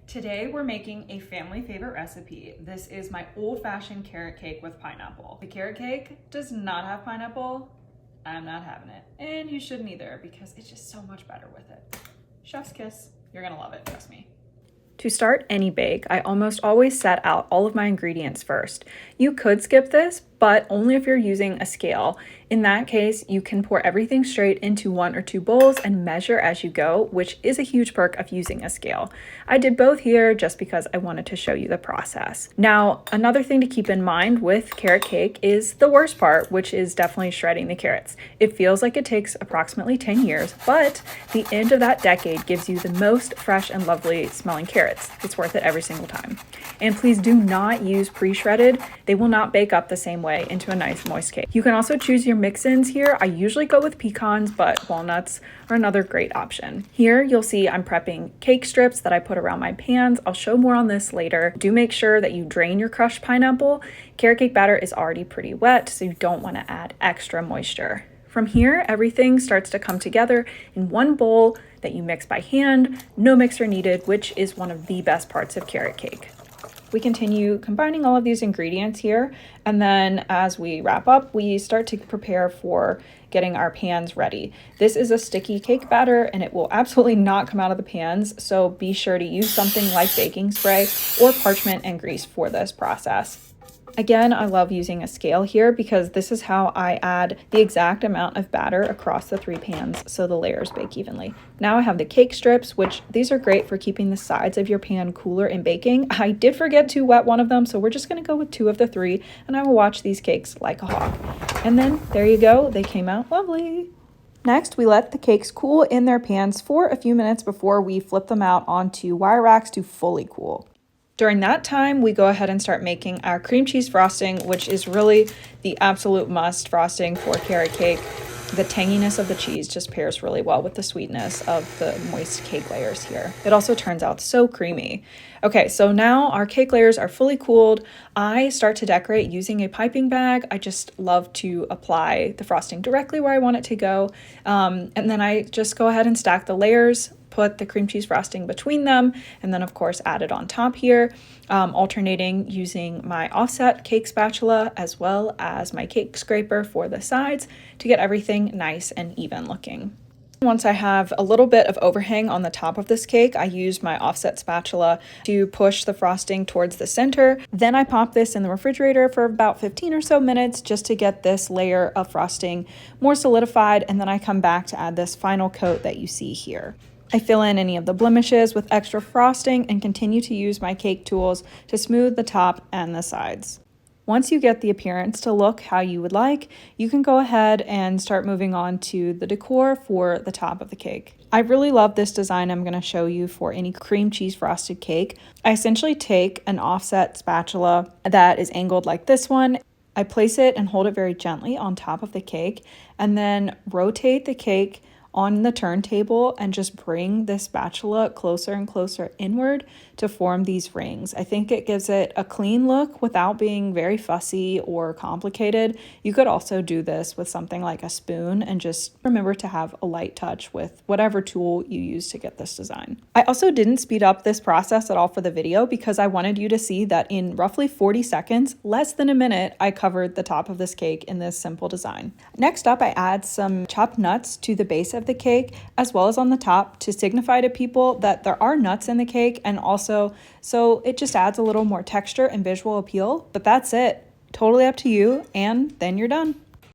Today we're making a family favorite recipe. This is my old-fashioned carrot cake with pineapple. The carrot cake does not have pineapple. I'm not having it. And you shouldn't either because it's just so much better with it. Chef's kiss. You're gonna love it, trust me. To start any bake, I almost always set out all of my ingredients first. You could skip this, but only if you're using a scale. In that case, you can pour everything straight into 1 or 2 bowls and measure as you go, which is a huge perk of using a scale. I did both here just because I wanted to show you the process. Now, another thing to keep in mind with carrot cake is the worst part, which is definitely shredding the carrots. It feels like it takes approximately 10 years, but the end of that decade gives you the most fresh and lovely smelling carrots. It's worth it every single time. And please do not use pre-shredded. They will not bake up the same way into a nice moist cake. You can also choose your mix-ins here. I usually go with pecans, but walnuts are another great option. Here you'll see I'm prepping cake strips that I put around my pans. I'll show more on this later. Do make sure that you drain your crushed pineapple. Carrot cake batter is already pretty wet, so you don't want to add extra moisture. From here, everything starts to come together in one bowl that you mix by hand, no mixer needed, which is one of the best parts of carrot cake. We continue combining all of these ingredients here, and then as we wrap up, we start to prepare for getting our pans ready. This is a sticky cake batter and it will absolutely not come out of the pans, so be sure to use something like baking spray or parchment and grease for this process. Again, I love using a scale here because this is how I add the exact amount of batter across the 3 pans so the layers bake evenly. Now I have the cake strips, which these are great for keeping the sides of your pan cooler in baking. I did forget to wet one of them, so we're just going to go with 2 of the 3, and I will watch these cakes like a hawk. And then there you go, they came out lovely. Next, we let the cakes cool in their pans for a few minutes before we flip them out onto wire racks to fully cool. During that time, we go ahead and start making our cream cheese frosting, which is really the absolute must frosting for carrot cake. The tanginess of the cheese just pairs really well with the sweetness of the moist cake layers here. It also turns out so creamy. Okay, so now our cake layers are fully cooled. I start to decorate using a piping bag. I just love to apply the frosting directly where I want it to go. And then I just go ahead and stack the layers, put the cream cheese frosting between them, and then of course add it on top here, alternating using my offset cake spatula as well as my cake scraper for the sides to get everything nice and even looking. Once I have a little bit of overhang on the top of this cake, I use my offset spatula to push the frosting towards the center. Then I pop this in the refrigerator for about 15 or so minutes just to get this layer of frosting more solidified, and then I come back to add this final coat that you see here. I fill in any of the blemishes with extra frosting and continue to use my cake tools to smooth the top and the sides. Once you get the appearance to look how you would like, you can go ahead and start moving on to the decor for the top of the cake. I really love this design I'm going to show you for any cream cheese frosted cake. I essentially take an offset spatula that is angled like this one. I place it and hold it very gently on top of the cake and then rotate the cake on the turntable and just bring this spatula closer and closer inward to form these rings. I think it gives it a clean look without being very fussy or complicated. You could also do this with something like a spoon and just remember to have a light touch with whatever tool you use to get this design. I also didn't speed up this process at all for the video because I wanted you to see that in roughly 40 seconds, less than a minute, I covered the top of this cake in this simple design. Next up, I add some chopped nuts to the base of the cake as well as on the top to signify to people that there are nuts in the cake, and also so it just adds a little more texture and visual appeal. But that's it. Totally up to you, and then you're done.